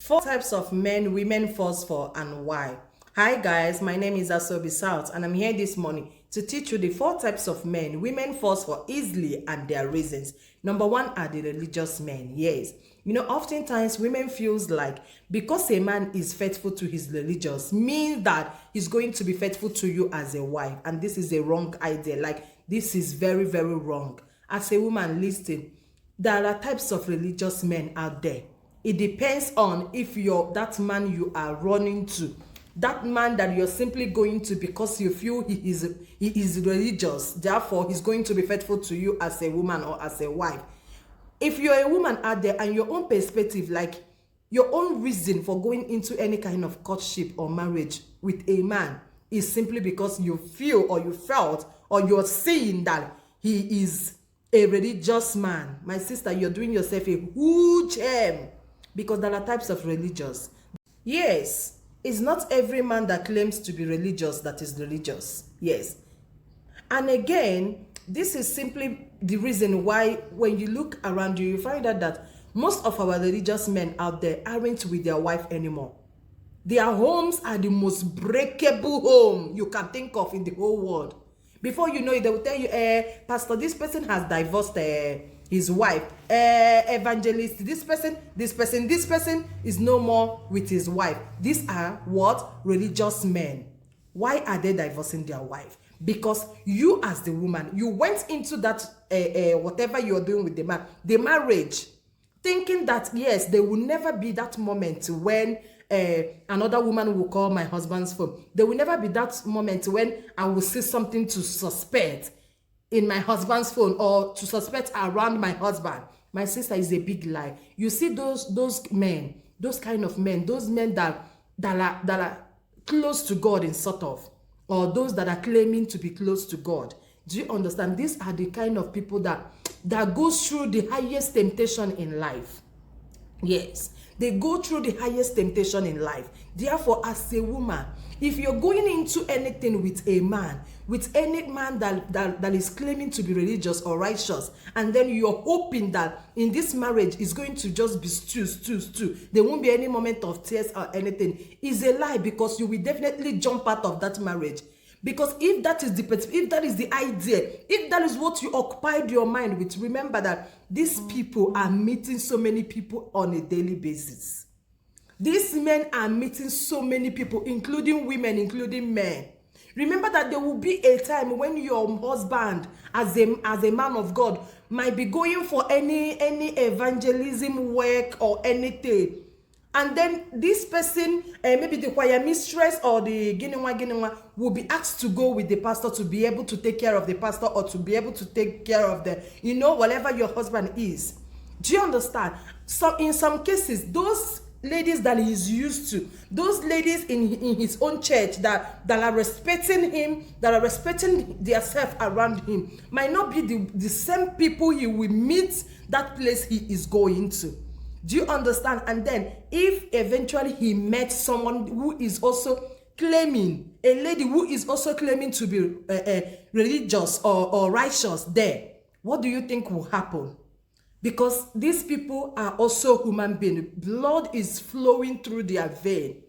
Four types of men women falls for and why. Hi guys, my name is Asobi South and I'm here this morning to teach you the four types of men women falls for easily and their reasons. Number one are the religious men. Yes, oftentimes women feels like because a man is faithful to his religious means that he's going to be faithful to you as a wife, and this is a wrong idea. Like, this is very, very wrong. As a woman, listen, there are types of religious men out there. It depends on if you're that man you are running to, that man that you're simply going to because you feel he is religious, therefore he's going to be faithful to you as a woman or as a wife. If you're a woman out there and your own perspective, like your own reason for going into any kind of courtship or marriage with a man is simply because you feel or you felt or you're seeing that he is a religious man, my sister, you're doing yourself a huge harm, because there are types of religious. Yes, it's not every man that claims to be religious that is religious. Yes. And again, this is simply the reason why when you look around you, you find out that most of our religious men out there aren't with their wife anymore. Their homes are the most breakable home you can think of in the whole world. Before you know it, they will tell you, Pastor, this person has divorced his wife. Evangelist, this person is no more with his wife. These are what? Religious men. Why are they divorcing their wife? Because you as the woman, you went into that whatever you're doing with the man, the marriage, thinking that yes, there will never be that moment when another woman will call my husband's phone. There will never be that moment when I will see something to suspect in my husband's phone or to suspect around my husband. My sister, is a big lie. You see those men, those kind of men, those men that are close to God in sort of, or those that are claiming to be close to God. Do you understand? These are the kind of people that goes through the highest temptation in life. Yes, they go through the highest temptation in life. Therefore, as a woman, if you're going into anything with a man, with any man that is claiming to be religious or righteous, and then you're hoping that in this marriage is going to just be stew, there won't be any moment of tears or anything, is a lie, because you will definitely jump out of that marriage. Because if that is the idea, if that is what you occupied your mind with, remember that these people are meeting so many people on a daily basis. These men are meeting so many people, including women, including men. Remember that there will be a time when your husband, as a man of God, might be going for any evangelism work or anything. And then this person, maybe the choir mistress or the giniwa will be asked to go with the pastor to be able to take care of the pastor, or to be able to take care of the, whatever your husband is. Do you understand? So in some cases, those ladies that he is used to, those ladies in his own church that are respecting him, that are respecting themselves around him, might not be the same people he will meet that place he is going to. Do you understand? And then if eventually he met someone who is also claiming, a lady who is also claiming to be religious or righteous there, what do you think will happen? Because these people are also human beings. Blood is flowing through their vein.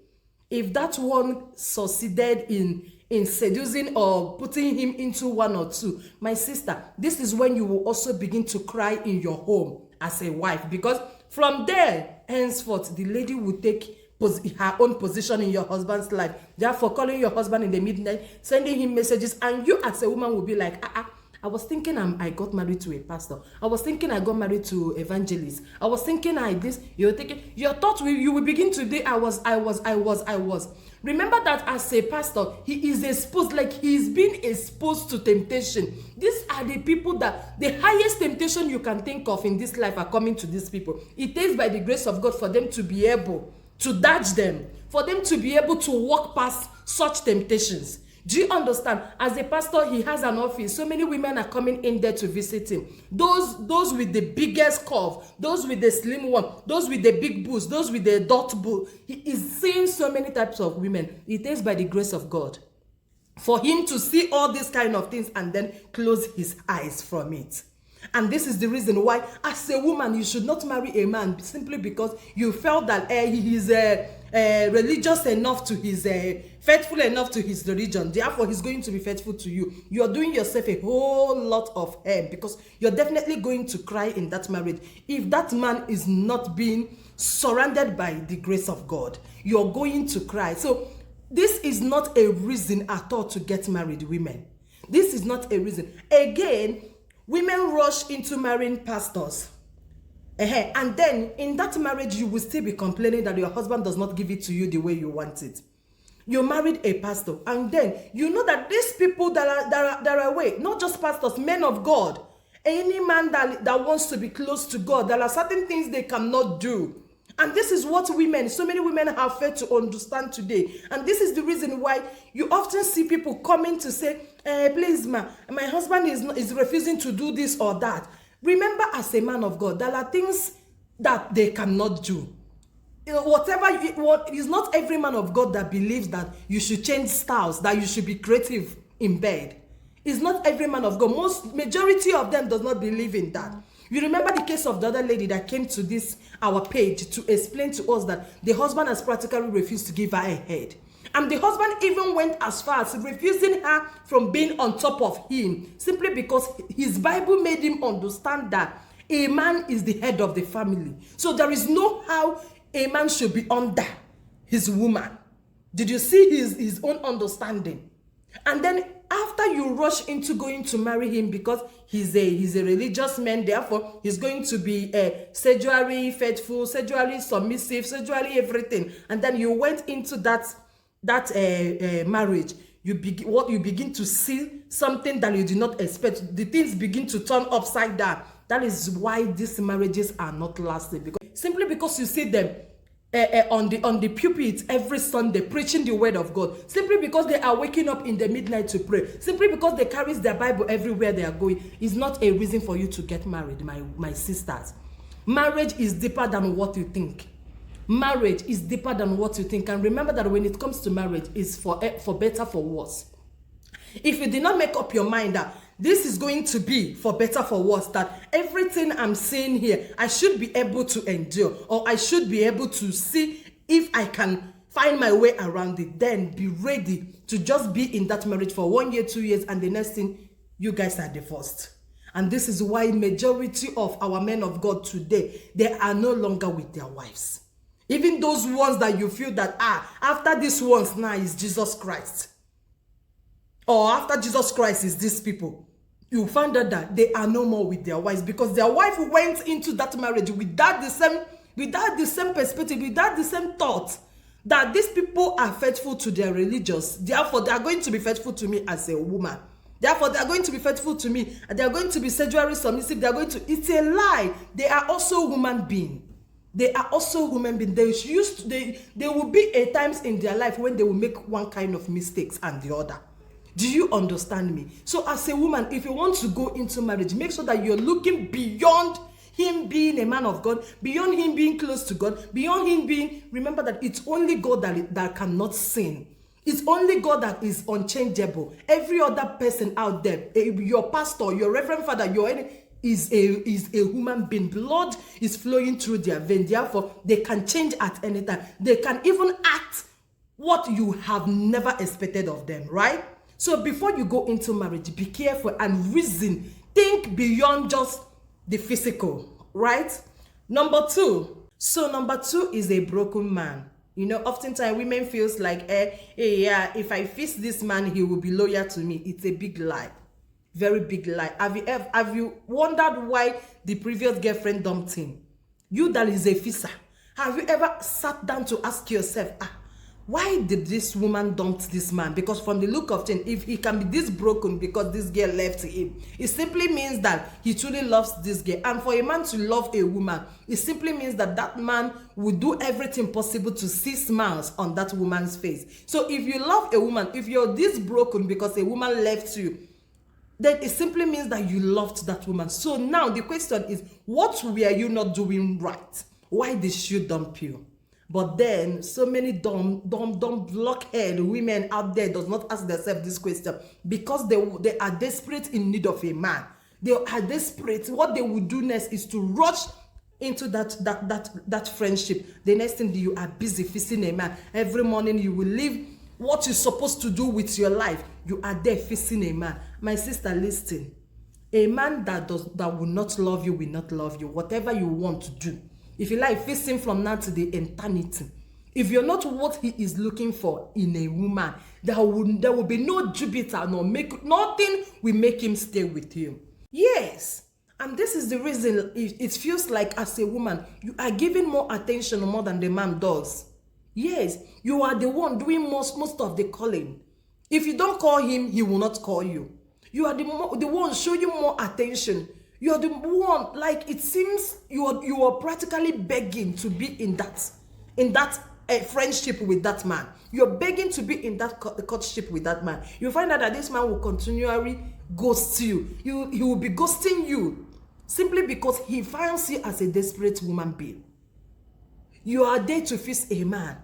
If that one succeeded in seducing or putting him into one or two, my sister, this is when you will also begin to cry in your home as a wife, because from there henceforth the lady will take her own position in your husband's life, therefore calling your husband in the midnight, sending him messages, and you as a woman will be like, I was thinking I got married to a pastor. I was thinking I got married to evangelist. I was thinking you're thinking, your thought you will begin today, I was. Remember that as a pastor, he is exposed, like he's been exposed to temptation. These are the people that the highest temptation you can think of in this life are coming to these people. It is by the grace of God for them to be able to dodge them, for them to be able to walk past such temptations. Do you understand? As a pastor, he has an office. So many women are coming in there to visit him. Those with the biggest curve, those with the slim one, those with the big boobs, those with the dot boob. He is seeing so many types of women. It is by the grace of God for him to see all these kind of things and then close his eyes from it. And this is the reason why, as a woman, you should not marry a man simply because you felt that he is religious enough to his, faithful enough to his religion. Therefore, he's going to be faithful to you. You're doing yourself a whole lot of harm, because you're definitely going to cry in that marriage. If that man is not being surrounded by the grace of God, you're going to cry. So this is not a reason at all to get married, women. This is not a reason. Again, women rush into marrying pastors. And then in that marriage, you will still be complaining that your husband does not give it to you the way you want it. You married a pastor, and then you know that these people that are away, not just pastors, men of God, any man that wants to be close to God, there are certain things they cannot do. And this is what so many women have failed to understand today. And this is the reason why you often see people coming to say, please, my husband is refusing to do this or that. Remember, as a man of God, there are things that they cannot do. It's not every man of God that believes that you should change styles, that you should be creative in bed. It's not every man of God. Majority of them does not believe in that. You remember the case of the other lady that came to our page to explain to us that the husband has practically refused to give her a head. And the husband even went as far as refusing her from being on top of him, simply because his Bible made him understand that a man is the head of the family. So there is no how a man should be under his woman. Did you see his own understanding? And then after you rush into going to marry him because he's a religious man, therefore he's going to be sexually faithful, sexually submissive, sexually everything, and then you went into that marriage, you begin to see something that you did not expect. The things begin to turn upside down. That is why these marriages are not lasting, simply because you see them on the pulpit every Sunday preaching the word of God, simply because they are waking up in the midnight to pray, simply because they carry their Bible everywhere they are going, is not a reason for you to get married, my sisters. Marriage is deeper than what you think. Marriage is deeper than what you think. And remember that when it comes to marriage, it's for better, for worse. If you did not make up your mind that this is going to be for better, for worse, that everything I'm saying here, I should be able to endure, or I should be able to see if I can find my way around it, then be ready to just be in that marriage for 1 year, 2 years, and the next thing, you guys are divorced. And this is why majority of our men of God today, they are no longer with their wives. Even those ones that you feel that, after this ones now is Jesus Christ, or after Jesus Christ is these people, you find out that they are no more with their wives, because their wife went into that marriage without the same perspective, without the same thought that these people are faithful to their religious. Therefore, they are going to be faithful to me as a woman. Therefore, they are going to be faithful to me. They are going to be sexually submissive. They are going to. It's a lie. They are also human beings. They are also human beings. There will be a times in their life when they will make one kind of mistakes and the other. Do you understand me? So as a woman, if you want to go into marriage, make sure that you're looking beyond him being a man of God, beyond him being close to God, beyond him being, remember that it's only God that cannot sin. It's only God that is unchangeable. Every other person out there, your pastor, your reverend father, is a human being. Blood is flowing through their vein. Therefore, they can change at any time. They can even act what you have never expected of them, right? So before you go into marriage, be careful and reason. Think beyond just the physical, right? Number two is a broken man. You know, oftentimes women feels like, if I fix this man, he will be loyal to me. It's a big lie. Very big lie. Have you wondered why the previous girlfriend dumped him? You that is a fisher, have you ever sat down to ask yourself, why did this woman dump this man? Because from the look of things, if he can be this broken because this girl left him, it simply means that he truly loves this girl. And for a man to love a woman, it simply means that that man will do everything possible to see smiles on that woman's face. So if you love a woman, if you're this broken because a woman left you, then it simply means that you loved that woman. So now the question is, what were you not doing right? Why did she dump you? But then, so many dumb blockhead women out there does not ask themselves this question, because they are desperate in need of a man. They are desperate. What they will do next is to rush into that friendship. The next thing, you are busy feasting a man. Every morning you will leave what you're supposed to do with your life. You are there feasting a man. My sister, listen. A man that will not love you will not love you. Whatever you want to do. If you like, feasting from now to the eternity. If you're not what he is looking for in a woman, there will be no Jupiter, nothing will make him stay with you. Yes. And this is the reason it feels like as a woman, you are giving more attention more than the man does. Yes, you are the one doing most of the calling. If you don't call him, he will not call you. You are the one showing more attention. You are the one, like it seems you are practically begging to be in that friendship with that man. You're begging to be in that courtship with that man. You find out that this man will continually ghost you. He will be ghosting you simply because he finds you as a desperate woman being. You are there to feast a man.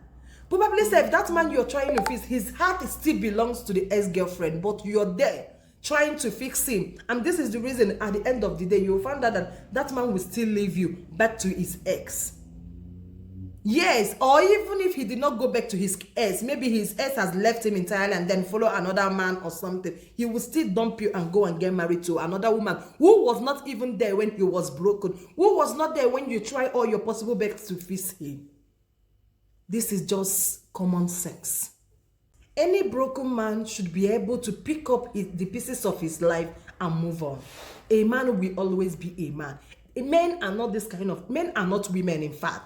Probably say if that man you're trying to feast, his heart still belongs to the ex-girlfriend, but you're there trying to fix him. And this is the reason at the end of the day, you'll find out that man will still leave you back to his ex. Yes, or even if he did not go back to his ex, maybe his ex has left him entirely and then follow another man or something, he will still dump you and go and get married to another woman who was not even there when he was broken, who was not there when you try all your possible best to fix him. This is just common sense. Any broken man should be able to pick up the pieces of his life and move on. A man will always be a man. Men are not this kind of, men are not women, in fact.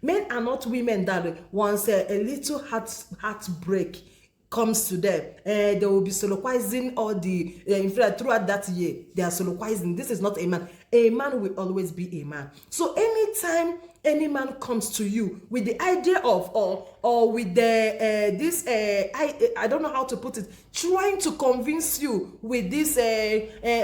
Men are not women that once a little heartbreak comes to them, they will be soliloquizing all in fact, throughout that year, they are soliloquizing. This is not a man. A man will always be a man. So anytime any man comes to you with the idea of or with the I don't know how to put it, trying to convince you with this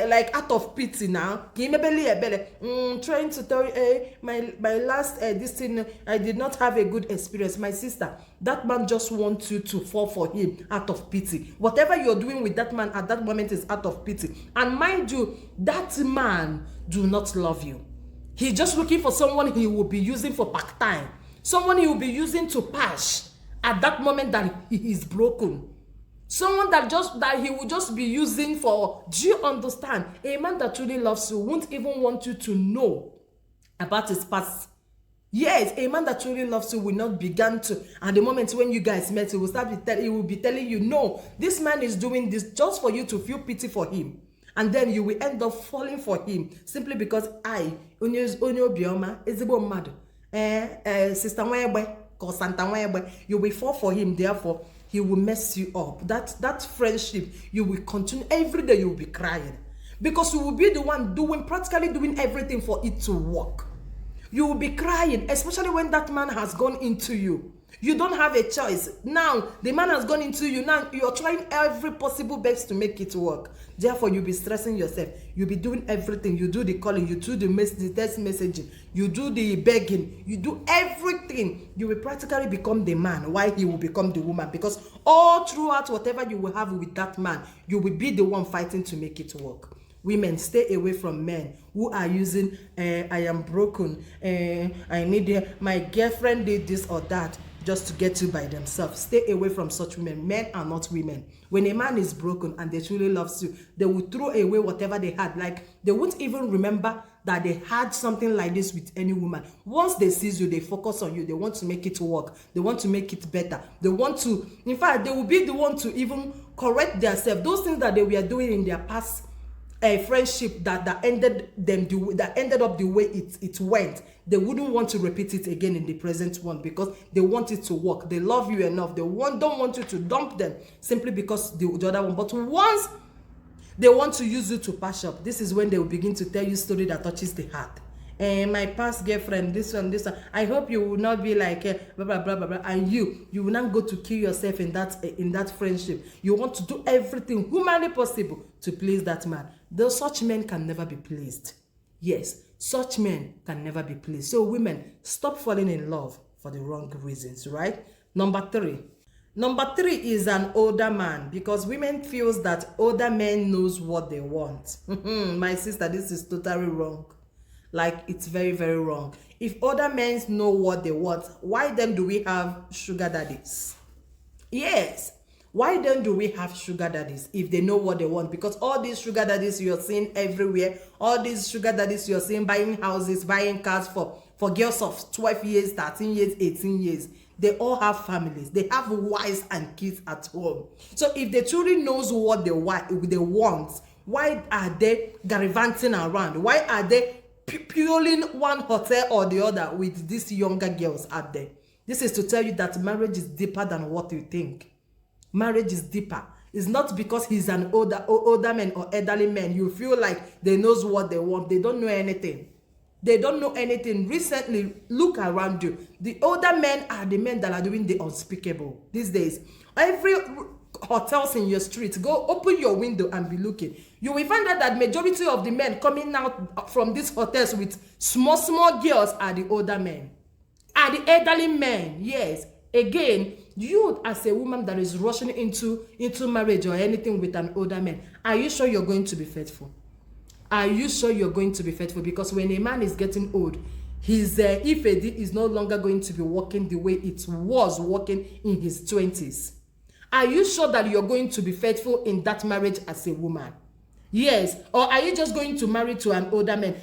like out of pity now, trying to tell you, my last this thing, I did not have a good experience. My sister, that man just wants you to fall for him out of pity. Whatever you're doing with that man at that moment is out of pity. And mind you, that man do not love you. He's just looking for someone he will be using for part-time. Someone he will be using to pass at that moment that he is broken. Someone that he will just be using for, do you understand? A man that truly loves you won't even want you to know about his past. Yes, a man that truly loves you will not begin to, at the moment when you guys met, he will be telling you, no, this man is doing this just for you to feel pity for him. And then you will end up falling for him simply because onye obioma ezigbo mmadụ sister Nwebe or Santa Nwebe, you will fall for him. Therefore he will mess you up. That friendship, you will continue every day. You will be crying because you will be the one practically doing everything for it to work. You will be crying, especially when that man has gone into you. You don't have a choice. Now, the man has gone into you. Now, you're trying every possible best to make it work. Therefore, you'll be stressing yourself. You'll be doing everything. You do the calling. You do the text messaging. You do the begging. You do everything. You will practically become the man while he will become the woman. Because all throughout whatever you will have with that man, you will be the one fighting to make it work. Women, stay away from men who are using, I am broken, I need, my girlfriend did this or that, just to get you by themselves. Stay away from such women. Men are not women. When a man is broken and they truly loves you, they will throw away whatever they had. Like, they won't even remember that they had something like this with any woman. Once they see you, they focus on you. They want to make it work. They want to make it better. They want to, in fact, they will be the one to even correct themselves. Those things that they were doing in their past friendship that ended up the way it went, they wouldn't want to repeat it again in the present one because they want it to work. They love you enough. They don't want you to dump them simply because the other one. But once they want to use you to patch up, this is when they will begin to tell you story that touches the heart. My past girlfriend, this one. I hope you will not be like blah blah blah blah blah. And you will not go to kill yourself in that friendship. You want to do everything humanly possible to please that man. Though such men can never be pleased. Yes, such men can never be pleased. So women, stop falling in love for the wrong reasons, right? Number 3. Number 3 is an older man, because women feels that older men knows what they want. My sister, this is totally wrong. Like, it's very, very wrong. If older men know what they want, why then do we have sugar daddies? Yes. Why then do we have sugar daddies if they know what they want? Because all these sugar daddies you're seeing everywhere, all these sugar daddies you're seeing buying houses, buying cars for girls of 12 years, 13 years, 18 years, they all have families. They have wives and kids at home. So if they truly knows what they want, why are they gallivanting around? Why are they purely one hotel or the other with these younger girls out there? This is to tell you that marriage is deeper than what you think. Marriage is deeper. It's not because he's an older man or elderly man you feel like they knows what they want. They don't know anything. They don't know anything. Recently, look around you. The older men are the men that are doing the unspeakable these days. Every hotels in your street, go open your window and be looking. You will find out that majority of the men coming out from these hotels with small girls are the older men, are the elderly men. Yes. Again, you as a woman that is rushing into marriage or anything with an older man, are you sure you're going to be faithful? Are you sure you're going to be faithful? Because when a man is getting old, his ifedi is no longer going to be working the way it was working in his 20s. Are you sure that you're going to be faithful in that marriage as a woman? Yes. Or are you just going to marry to an older man,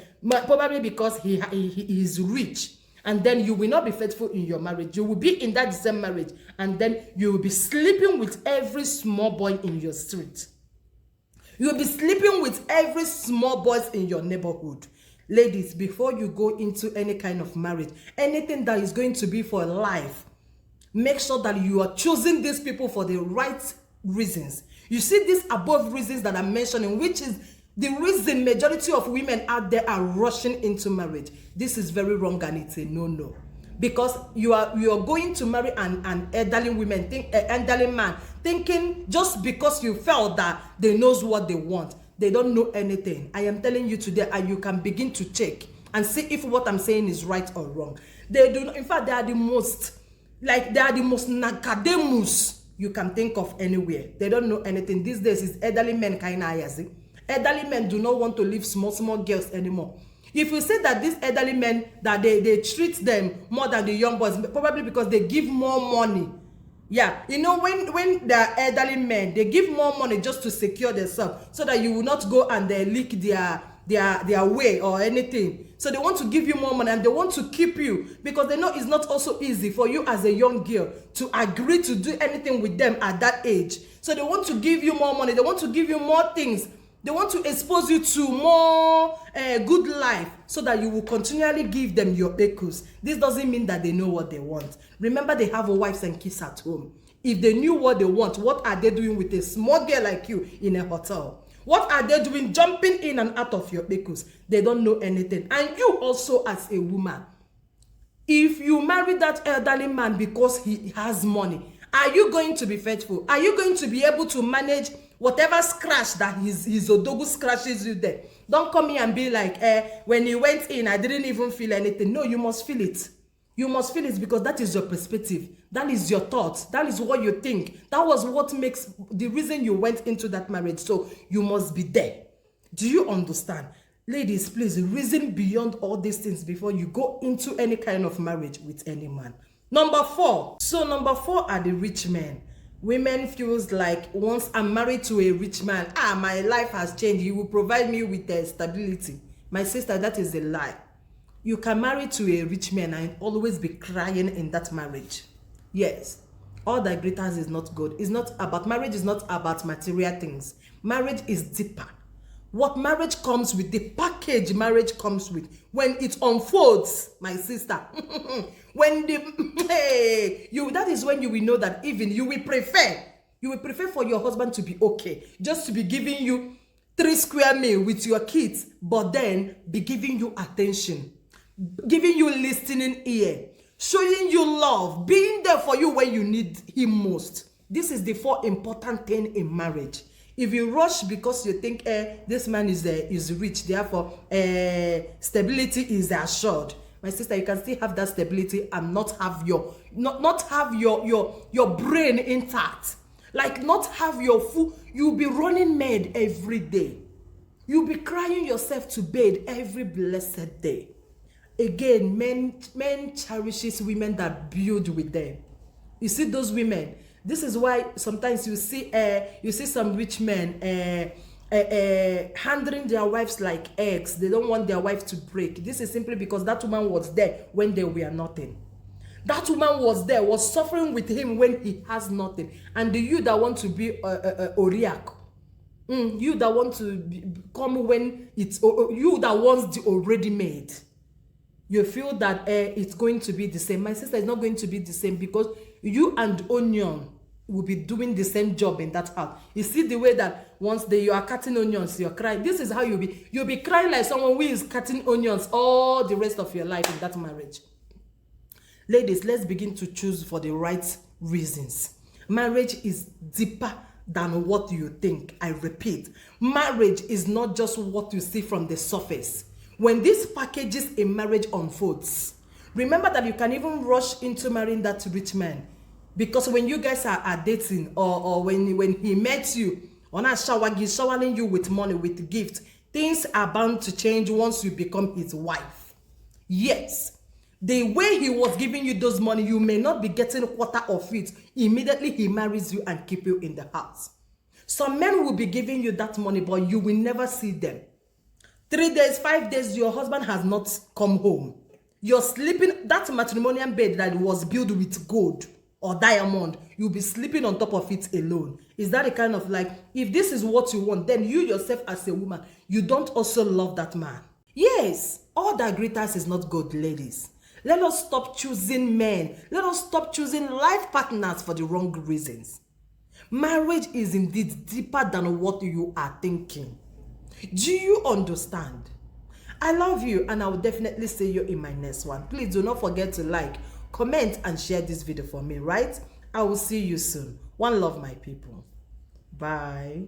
probably because he is rich, and then you will not be faithful in your marriage? You will be in that same marriage, and then you will be sleeping with every small boy in your street. You will be sleeping with every small boys in your neighborhood. Ladies, before you go into any kind of marriage, anything that is going to be for life, make sure that you are choosing these people for the right reasons. You see these above reasons that I'm mentioning, which is the reason majority of women out there are rushing into marriage. This is very wrong, and it's a no-no. Because you are going to marry an elderly elderly man, thinking just because you felt that they knows what they want. They don't know anything. I am telling you today, and you can begin to check and see if what I'm saying is right or wrong. They do not, in fact, they are the most nakademus you can think of anywhere. They don't know anything. These days is elderly men kind of. Elderly men do not want to leave small girls anymore. If you say that these elderly men, that they treat them more than the young boys, probably because they give more money. Yeah, you know, when they're elderly men, they give more money just to secure themselves, so that you will not go and they leak their way or anything. So they want to give you more money, and they want to keep you, because they know it's not also easy for you as a young girl to agree to do anything with them at that age. So they want to give you more money. They want to give you more things. They want to expose you to more good life, so that you will continually give them your echoes. This doesn't mean that they know what they want. Remember, they have wives and kids at home. If they knew what they want, what are they doing with a small girl like you in a hotel? What are they doing jumping in and out of your echoes? They don't know anything. And you also as a woman, if you marry that elderly man because he has money, are you going to be faithful? Are you going to be able to manage whatever scratch that his odogu scratches you there? Don't come here and be like, when he went in, I didn't even feel anything. No, you must feel it. You must feel it, because that is your perspective. That is your thoughts. That is what you think. That was what makes the reason you went into that marriage. So you must be there. Do you understand? Ladies, please reason beyond all these things before you go into any kind of marriage with any man. Number 4. So number 4 are the rich men. Women feels like, once I'm married to a rich man, my life has changed. He will provide me with stability. My sister, that is a lie. You can marry to a rich man and always be crying in that marriage. Yes, all that glitters is not good. It's not about marriage. Is not about material things. Marriage is deeper. What marriage comes with, the package marriage comes with, when it unfolds, my sister, when that is when you will know that even you will prefer for your husband to be okay, just to be giving you 3 square meal with your kids, but then be giving you attention, giving you listening ear, showing you love, being there for you when you need him most. This is the 4 important things in marriage. If you rush because you think this man is rich, therefore stability is assured, My sister, you can still have that stability and not have your brain intact. Like not have your food. You'll be running mad every day. You'll be crying yourself to bed every blessed day. Again, men cherishes women that build with them. You see those women. This is why sometimes you see some rich men handling their wives like eggs. They don't want their wife to break. This is simply because that woman was there when they were nothing. That woman was there, was suffering with him when he has nothing. And the you that want to be Oriak, you that want to come when it's you that wants the already made. You feel that it's going to be the same. My sister, is not going to be the same, because you and Onion will be doing the same job in that house. You see the way that once you are cutting onions, you're crying. This is how you'll be crying like someone who is cutting onions all the rest of your life in that marriage. Ladies, let's begin to choose for the right reasons. Marriage is deeper than what you think. I repeat, marriage is not just what you see from the surface. When these packages in marriage unfolds, remember that you can even rush into marrying that rich man, because when you guys are dating, or when he met you, he's showering you with money, with gifts, things are bound to change once you become his wife. Yes, the way he was giving you those money, you may not be getting a quarter of it. Immediately he marries you and keep you in the house. Some men will be giving you that money, but you will never see them. 3 days, 5 days, your husband has not come home. You're sleeping, that matrimonial bed that was built with gold or diamond, you'll be sleeping on top of it alone. Is that a kind of like, if this is what you want, then you yourself as a woman, you don't also love that man? Yes, all that glitters is not good, ladies. Let us stop choosing men. Let us stop choosing life partners for the wrong reasons. Marriage is indeed deeper than what you are thinking. Do you understand? I love you, and I will definitely see you in my next one. Please do not forget to like, comment, and share this video for me, right? I will see you soon. One love, my people. Bye.